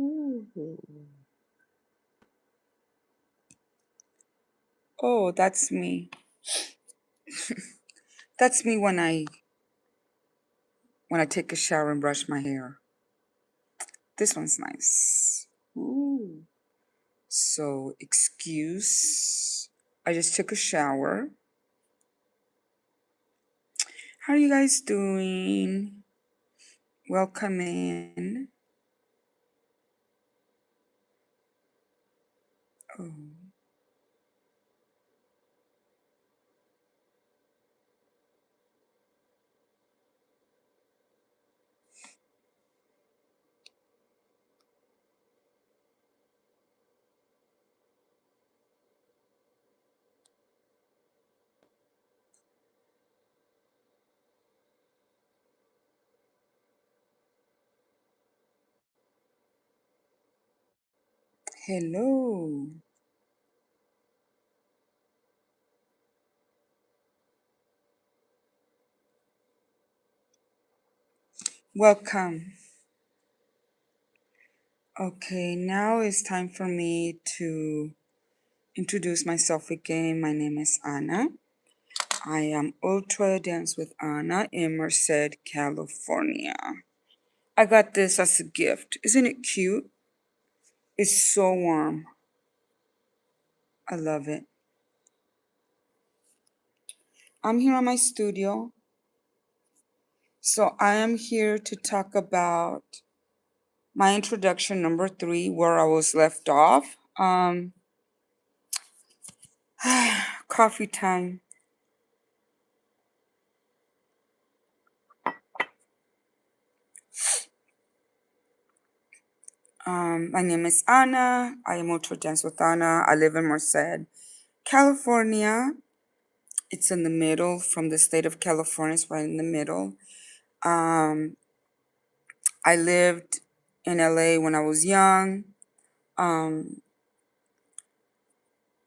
Ooh. Oh, that's me. That's me when I take a shower and brush my hair. This one's nice. Ooh. So, excuse. I just took a shower. How are you guys doing? Welcome in. Oh. Hello. Welcome. Okay, now it's time for me to introduce myself again. My name is Ana. I am Ultra Dance with Ana in Merced, California. I got this as a gift. Isn't it cute? It's so warm. I love it. I'm here on my studio. So I am here to talk about my introduction number 3, where I was left off. Coffee time. My name is Ana. I am Ultra Dance with Ana. I live in Merced, California. It's in the middle from the state of California. It's right in the middle. Um, I lived in LA when I was young. Um,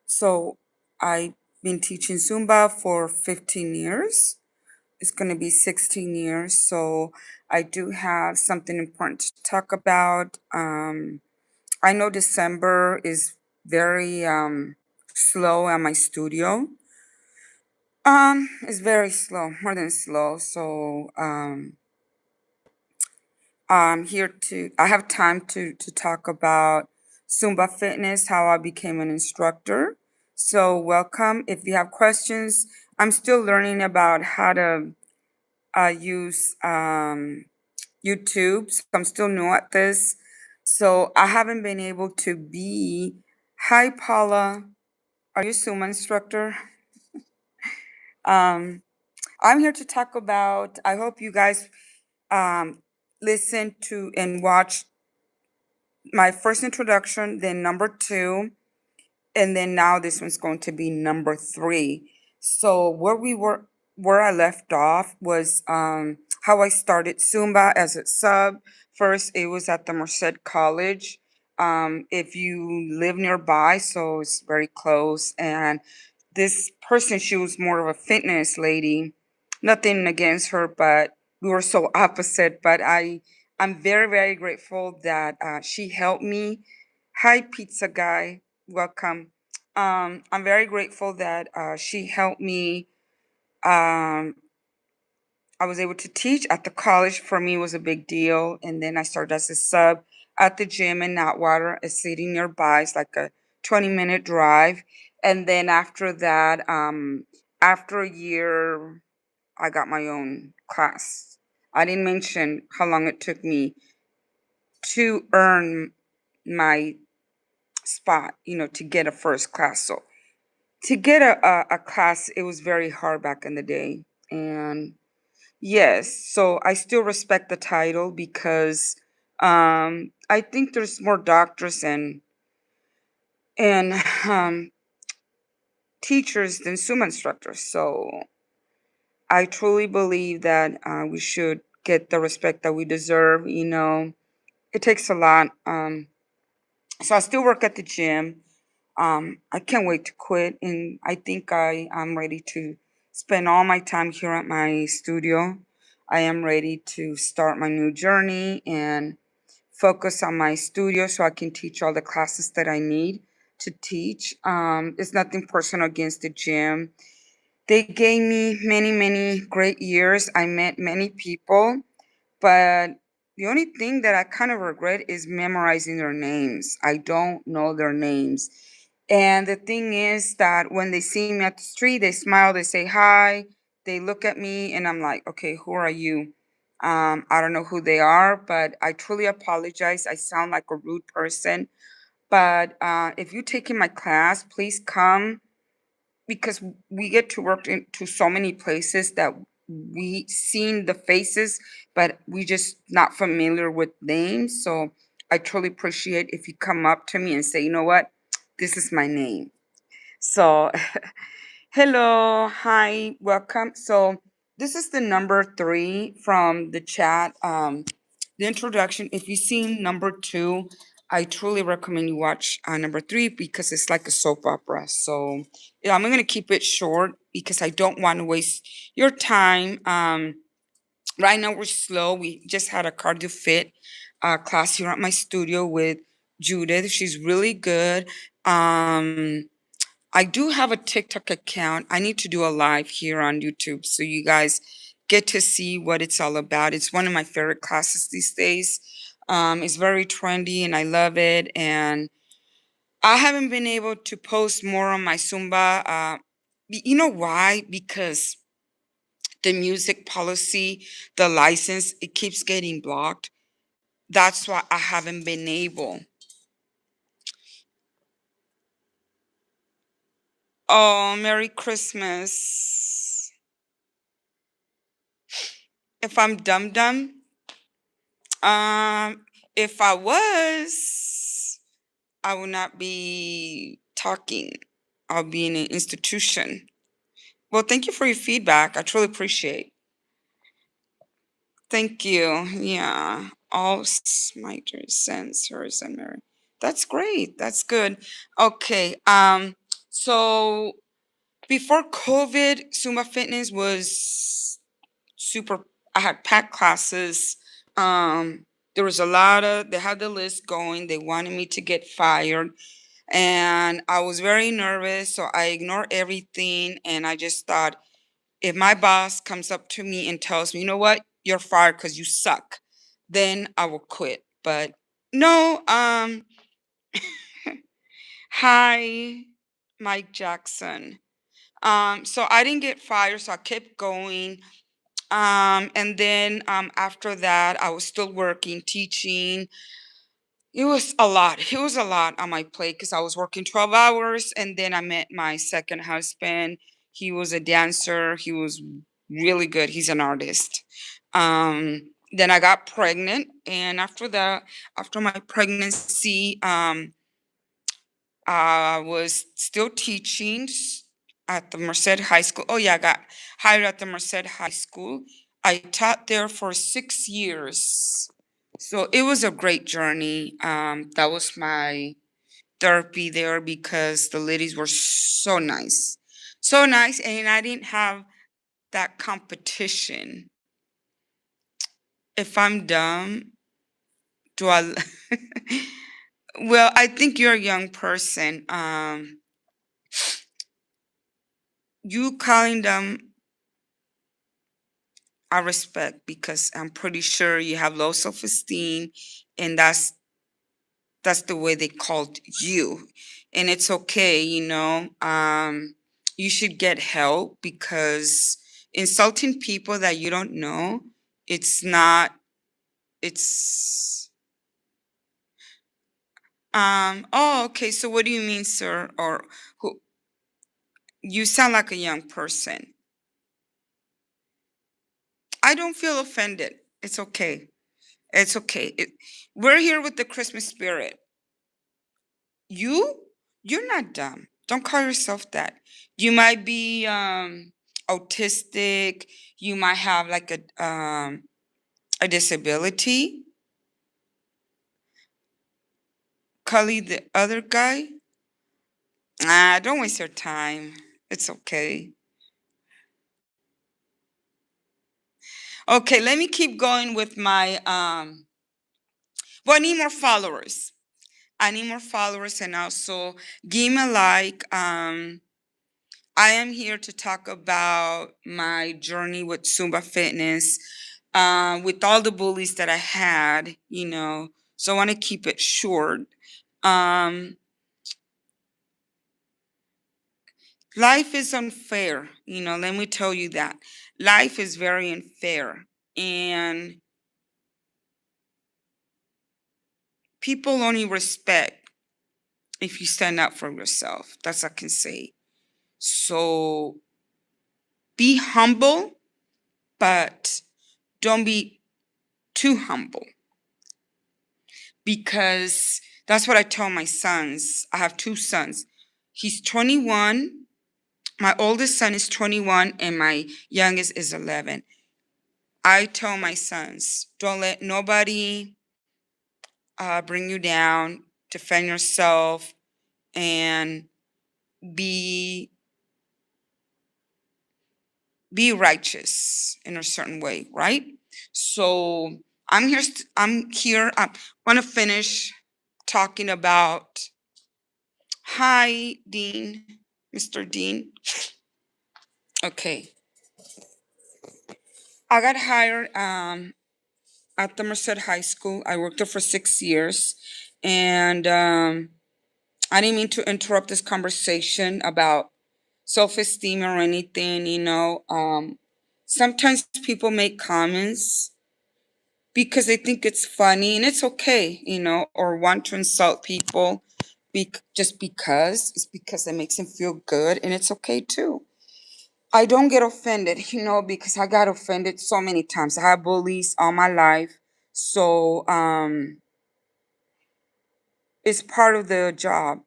so I've been teaching Zumba for 15 years. It's going to be 16 years. So I do have something important to talk about. I know December is very slow at my studio. It's very slow, more than slow. So I have time to talk about Zumba fitness, how I became an instructor. So welcome. If you have questions, I'm still learning about how to use YouTube. So I'm still new at this. So I haven't been able to be. Hi, Paula. Are you a Zumba instructor? Um, I'm here to talk about. I hope you guys um, listen to and watch my first introduction, then number 2, and then now this one's going to be number 3. So where I left off was how I started Zumba as a sub. First, it was at the Merced College. If you live nearby, so it's very close. And this person, she was more of a fitness lady. Nothing against her, but we were so opposite. But I'm very, very grateful that she helped me. Hi, pizza guy. Welcome. I'm very grateful that she helped me. Um, I was able to teach at the college. For me, was a big deal. And then I started as a sub at the gym in Natwater, a city nearby. It's like a 20-minute drive. And then after that, after a year, I got my own class. I didn't mention how long it took me to earn my spot, to get a first class. So to get a class, it was very hard back in the day. And yes, so I still respect the title because I think there's more doctors and teachers than Zumba instructors. So I truly believe that we should get the respect that we deserve. It takes a lot. So I still work at the gym. I can't wait to quit, and I think I'm ready to spend all my time here at my studio. I am ready to start my new journey and focus on my studio so I can teach all the classes that I need to teach. It's nothing personal against the gym. They gave me many, many great years. I met many people, but the only thing that I kind of regret is memorizing their names. I don't know their names. And the thing is that when they see me at the street, they smile, they say hi, they look at me, and I'm like, okay, who are you? I don't know who they are, but I truly apologize. I sound like a rude person. But if you're taking my class, please come because we get to work into so many places that we seen the faces, but we just not familiar with names. So I truly appreciate if you come up to me and say, you know what, this is my name. So hello, hi, welcome. So this is the number three from the chat. The introduction. If you've seen number two, I truly recommend you watch number three because it's like a soap opera. So yeah, I'm gonna keep it short because I don't want to waste your time. Right now we're slow. We just had a cardio fit class here at my studio with Judith. She's really good. I do have a TikTok account. I need to do a live here on YouTube so you guys get to see what it's all about. It's one of my favorite classes these days. It's very trendy and I love it. And I haven't been able to post more on my Zumba. You know why? Because the music policy, the license, it keeps getting blocked. That's why I haven't been able. Oh, Merry Christmas. If I'm dumb dumb, if I was, I would not be talking. I'll be in an institution. Well, thank you for your feedback. I truly appreciate. Thank you. Yeah. All smiters, sensors, and mirror. That's great. That's good. Okay. So before COVID, Zumba Fitness was super. I had packed classes. There was a lot of. They had the list going. They wanted me to get fired, and I was very nervous. So I ignored everything, and I just thought, if my boss comes up to me and tells me, you know what, you're fired because you suck, then I will quit. But no. Hi, Mike Jackson. So I didn't get fired, so I kept going. And then after that, I was still working, teaching. It was a lot. It was a lot on my plate because I was working 12 hours. And then I met my second husband. He was a dancer. He was really good. He's an artist. Then I got pregnant. And after that, after my pregnancy, I was still teaching at the Merced High School. Oh, yeah, I got hired at the Merced High School. I taught there for 6 years. So it was a great journey. That was my therapy there because the ladies were so nice. So nice. And I didn't have that competition. If I'm dumb, do I? Well, I think you're a young person. You calling them I respect because I'm pretty sure you have low self-esteem and that's the way they called you. And it's okay, you know. You should get help because insulting people that you don't know, it's not it's oh okay, so what do you mean, sir? Or who you sound like a young person. I don't feel offended. It's okay. It's okay. We're here with the Christmas spirit. You? You're not dumb. Don't call yourself that. You might be autistic. You might have like a disability. Cully, the other guy. Ah, don't waste your time. It's okay. Okay, let me keep going with my But I need more followers. I need more followers, and also give me a like. I am here to talk about my journey with Zumba Fitness, with all the bullies that I had, So I want to keep it short. Um, Life is unfair, let me tell you that. Life is very unfair. And people only respect if you stand up for yourself. That's all I can say. So be humble, but don't be too humble, because that's what I tell my sons. I have two sons. He's 21. My oldest son is 21 and my youngest is 11. I tell my sons, don't let nobody bring you down. Defend yourself and be be righteous in a certain way, right? So I'm here. I want to finish talking about. Hi, Dean, Mr. Dean. Okay, I got hired at the Merced High School. I worked there for 6 years, and I didn't mean to interrupt this conversation about self-esteem or anything. Sometimes people make comments because they think it's funny, and it's okay, or want to insult people just because it's because it makes them feel good, and it's okay too. I don't get offended, because I got offended so many times. I had bullies all my life. So it's part of the job,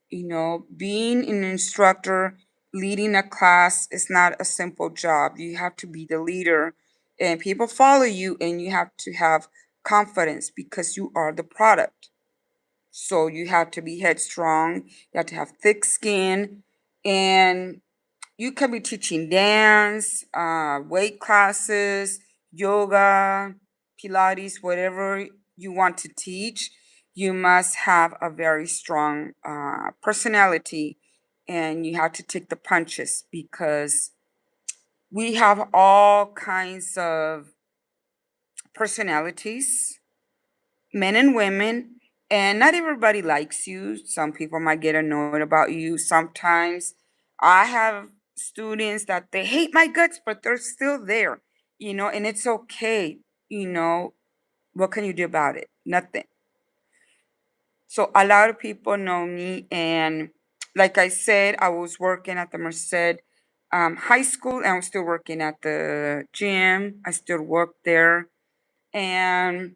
being an instructor, leading a class is not a simple job. You have to be the leader, and people follow you, and you have to have confidence because you are the product. So you have to be headstrong, you have to have thick skin, and you can be teaching dance, weight classes, yoga, Pilates, whatever you want to teach. You must have a very strong personality, and you have to take the punches because we have all kinds of personalities, men and women, and not everybody likes you. Some people might get annoyed about you. Sometimes I have students that they hate my guts, but they're still there, and it's okay. You know, what can you do about it? Nothing. So a lot of people know me, and like I said, I was working at the Merced High School, and I was still working at the gym. I still work there, and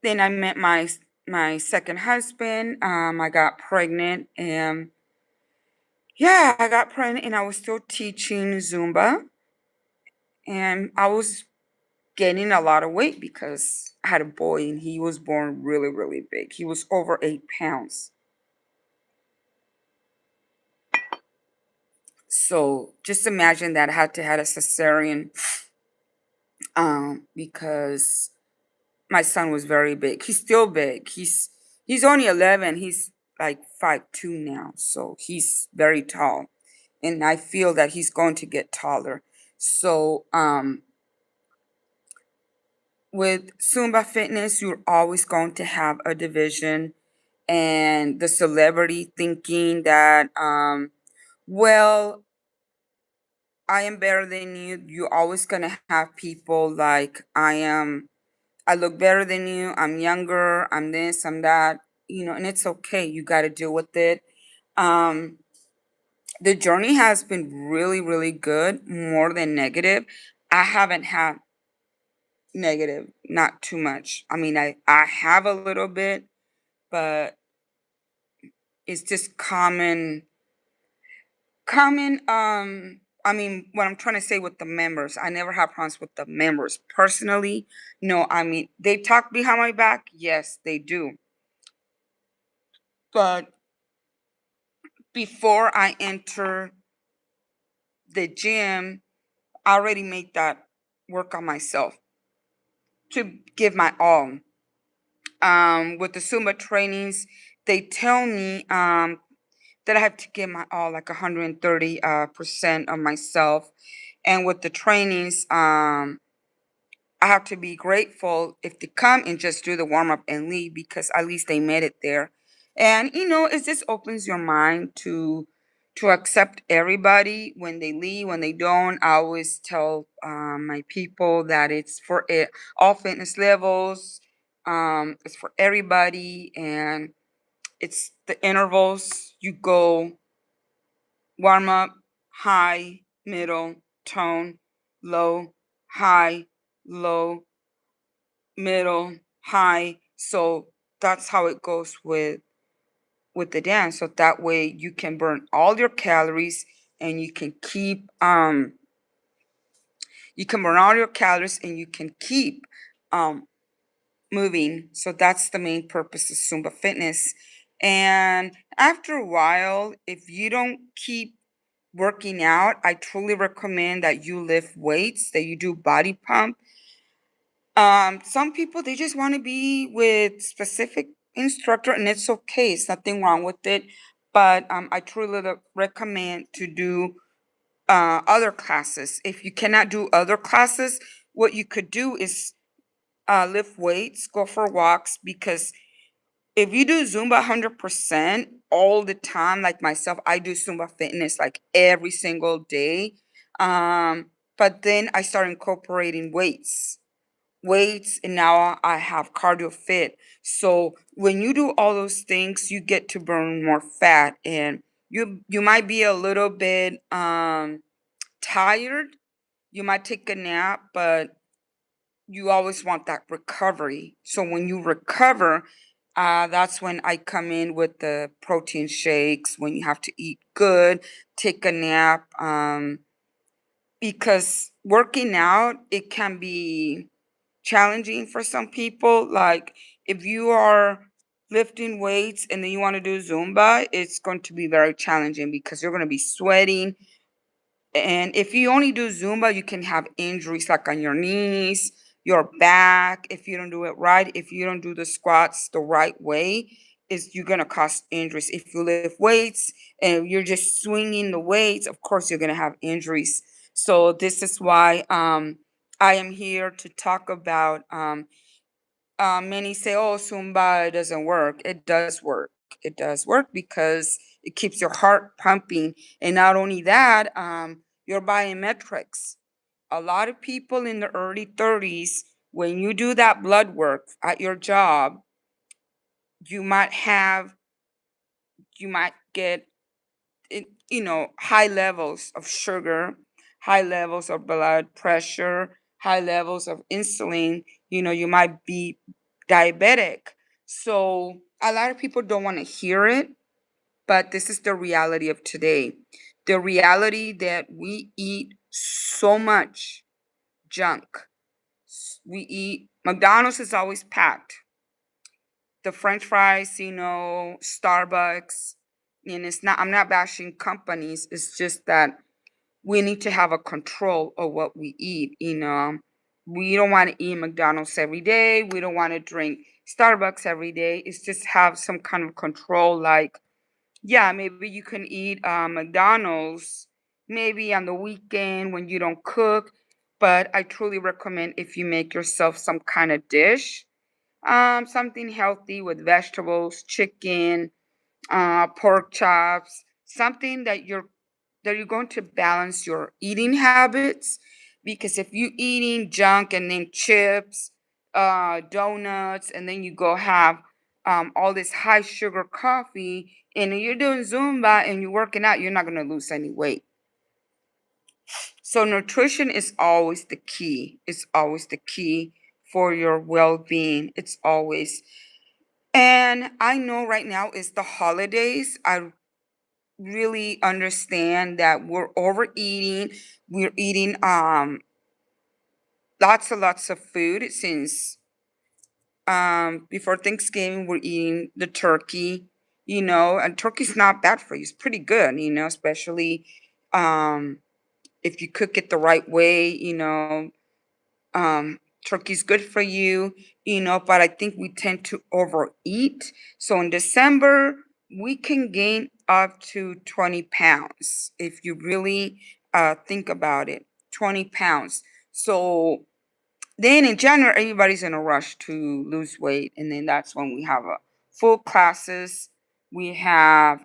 then I met my second husband. I got pregnant, and yeah, I got pregnant, and I was still teaching Zumba, and I was gaining a lot of weight because I had a boy, and he was born really, really big. He was over 8 pounds. So just imagine that I had to have a cesarean because my son was very big. He's still big. He's only 11. He's like 5'2" now, so he's very tall, and I feel that he's going to get taller. So with Zumba Fitness, you're always going to have a division, and the celebrity thinking that well, I am better than you. You're always gonna have people like I am. I look better than you. I'm younger. I'm this. I'm that. And it's okay. You got to deal with it. Um, the journey has been really, really good, more than negative. I haven't had negative, not too much. I mean, I have a little bit, but it's just common. I mean, what I'm trying to say with the members, I never have problems with the members personally. No, I mean, they talk behind my back. Yes, they do. But before I enter the gym, I already made that work on myself to give my all. with the Zumba trainings, they tell me that I have to give my all, like 130 percent of myself. And with the trainings, I have to be grateful if they come and just do the warm up and leave, because at least they made it there. And it just opens your mind to accept everybody when they leave, when they don't. I always tell my people that it's for all fitness levels. It's for everybody, and it's the intervals. You go warm up, high, middle, tone, low, high, low, middle, high. So that's how it goes with the dance. So that way you can burn all your calories, and you can burn all your calories, and you can keep um moving. So that's the main purpose of Zumba fitness. And after a while, if you don't keep working out, I truly recommend that you lift weights, that you do body pump. Some people, they just want to be with specific instructor, and it's okay. It's nothing wrong with it. But I truly recommend to do other classes. If you cannot do other classes, what you could do is lift weights, go for walks, because if you do Zumba 100% all the time, like myself, I do Zumba fitness like every single day. But then I start incorporating weights, and now I have cardio fit. So when you do all those things, you get to burn more fat, and you might be a little bit tired. You might take a nap, but you always want that recovery. So when you recover, that's when I come in with the protein shakes, when you have to eat good, take a nap, because working out, it can be challenging for some people. Like if you are lifting weights and then you want to do Zumba, it's going to be very challenging because you're going to be sweating. And if you only do Zumba, you can have injuries like on your knees, your back, if you don't do it right. If you don't do the squats the right way, is you're gonna cause injuries. If you lift weights and you're just swinging the weights, of course you're gonna have injuries. So this is why I am here to talk about. Many say, "Oh, Zumba doesn't work." It does work. It does work because it keeps your heart pumping, and not only that, your biometrics. A lot of people in the early 30s, when you do that blood work at your job, you might have, you might get, high levels of sugar, high levels of blood pressure, high levels of insulin. You might be diabetic. So a lot of people don't want to hear it, but this is the reality of today. The reality that we eat so much junk. We eat, McDonald's is always packed. The French fries, Starbucks, and I'm not bashing companies. It's just that we need to have a control of what we eat. We don't want to eat McDonald's every day. We don't want to drink Starbucks every day. It's just have some kind of control. Like, yeah, maybe you can eat McDonald's maybe on the weekend when you don't cook. But I truly recommend if you make yourself some kind of dish, something healthy with vegetables, chicken, pork chops, something that you're going to balance your eating habits. Because if you eating junk and then chips, donuts, and then you go have all this high sugar coffee, and you're doing Zumba and you're working out, you're not going to lose any weight. So nutrition is always the key. It's always the key for your well-being. It's always. And I know right now is the holidays. I really understand that we're overeating. We're eating lots and lots of food since before Thanksgiving we're eating the turkey, and turkey's not bad for you. It's pretty good, especially um if you cook it the right way, Turkey's good for you, but I think we tend to overeat. So in December, we can gain up to 20 pounds if you really think about it. 20 pounds. So then in January, everybody's in a rush to lose weight. And then that's when we have full classes. We have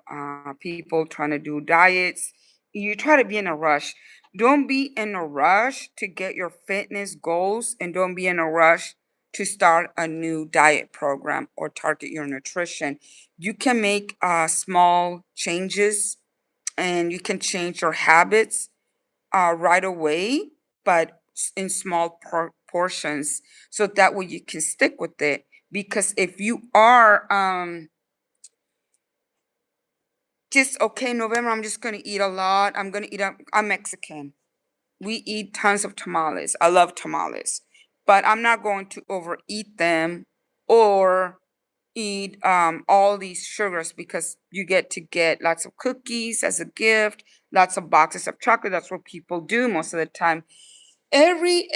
people trying to do diets. You try to be in a rush. Don't be in a rush to get your fitness goals, and don't be in a rush to start a new diet program or target your nutrition. You can make small changes, and you can change your habits right away, but in small portions, so that way you can stick with it. Because if you are just okay, November, I'm just gonna eat a lot. I'm Mexican. We eat tons of tamales. I love tamales, but I'm not going to overeat them or eat all these sugars, because you get lots of cookies as a gift, lots of boxes of chocolate. That's what people do most of the time. Every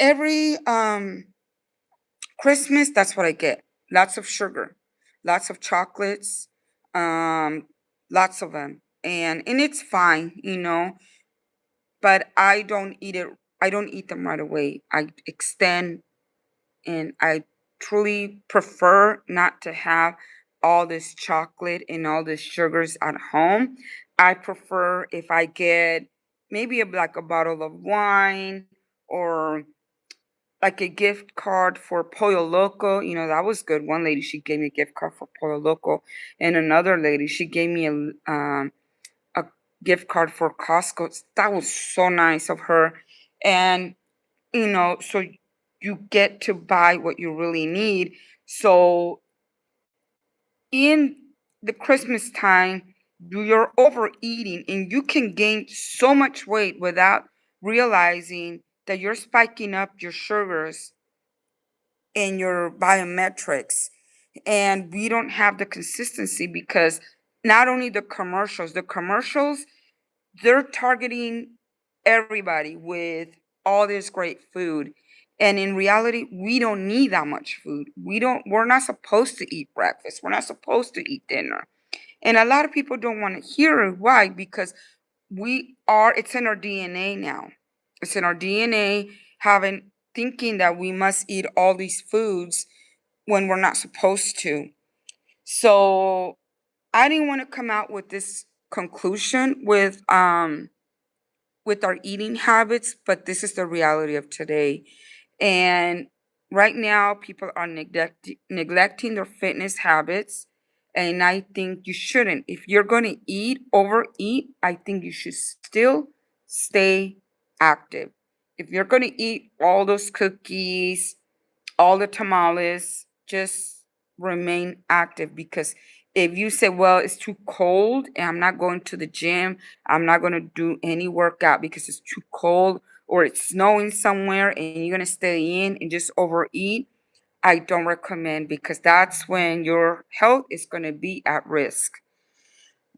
Christmas, that's what I get. Lots of sugar, lots of chocolates, um, lots of them. And it's fine. But I don't eat it. I don't eat them right away. I extend, and I truly prefer not to have all this chocolate and all this sugars at home. I prefer if I get maybe like a bottle of wine, or like a gift card for Pollo Loco. That was good. One lady, she gave me a gift card for Pollo Loco, and another lady, she gave me a gift card for Costco. That was so nice of her. And so you get to buy what you really need. So in the Christmas time, you're overeating, and you can gain so much weight without realizing that you're spiking up your sugars and your biometrics. And we don't have the consistency, because not only the commercials, they're targeting everybody with all this great food. And in reality, we don't need that much food. We're not supposed to eat breakfast. We're not supposed to eat dinner. And a lot of people don't want to hear it. Why? Because it's in our DNA now. It's in our DNA, having thinking that we must eat all these foods when we're not supposed to. So I didn't want to come out with this conclusion with our eating habits, but this is the reality of today. And right now, people are neglecting their fitness habits. And I think you shouldn't. If you're going to overeat, I think you should still stay active. If you're going to eat all those cookies, all the tamales, just remain active. Because if you say, well, it's too cold and I'm not going to the gym, I'm not going to do any workout because it's too cold, or it's snowing somewhere, and you're going to stay in and just overeat, I don't recommend, because that's when your health is going to be at risk.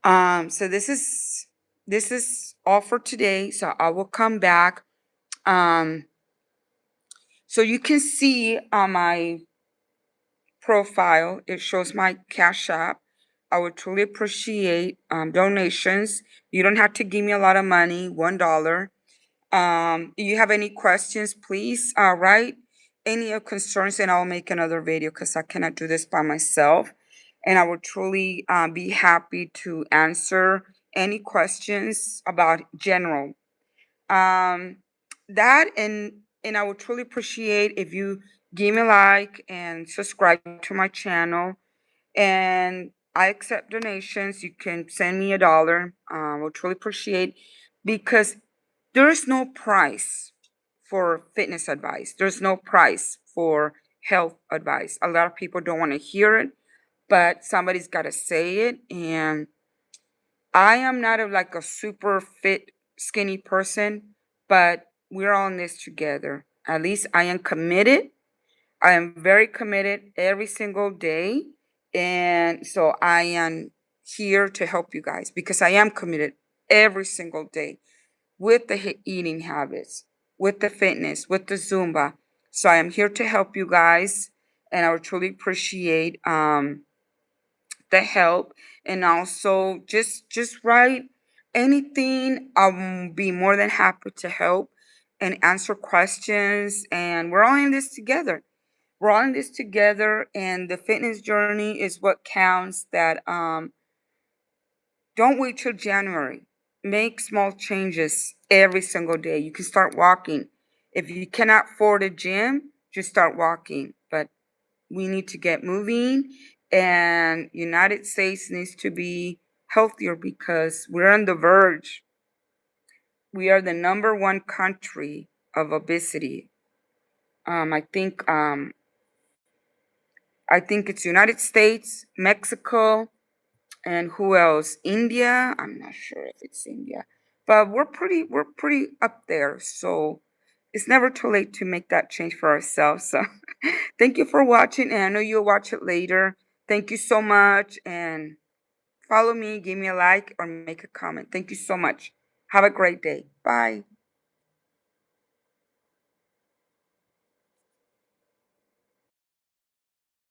So this is all for today. So I will come back. Um, so you can see on my profile, it shows my Cash App. I would truly appreciate donations. You don't have to give me a lot of money, $1. If you have any questions, please write any concerns, and I'll make another video, because I cannot do this by myself. And I would truly be happy to answer any questions about general. Um, that and I would truly appreciate if you give me a like and subscribe to my channel. And I accept donations. You can send me $1. I will truly appreciate, because there is no price for fitness advice. There's no price for health advice. A lot of people don't want to hear it, but somebody's got to say it. And I am not like a super fit, skinny person, but we're all in this together. At least I am committed. I am very committed every single day. And so I am here to help you guys, because I am committed every single day with the eating habits, with the fitness, with the Zumba. So I am here to help you guys, and I would truly appreciate the help. And also just write anything. I'll be more than happy to help and answer questions. And we're all in this together. We're all in this together, and the fitness journey is what counts. That don't wait till January. Make small changes every single day. You can start walking. If you cannot afford a gym, just start walking. But we need to get moving, and United States needs to be healthier because we're on the verge. We are the number one country of obesity. Um, I think um, I think it's United States, Mexico, and who else? India. I'm not sure if it's India, but we're pretty up there. So it's never too late to make that change for ourselves. So thank you for watching, and I know you'll watch it later. Thank you so much, and follow me, give me a like, or make a comment. Thank you so much. Have a great day. Bye.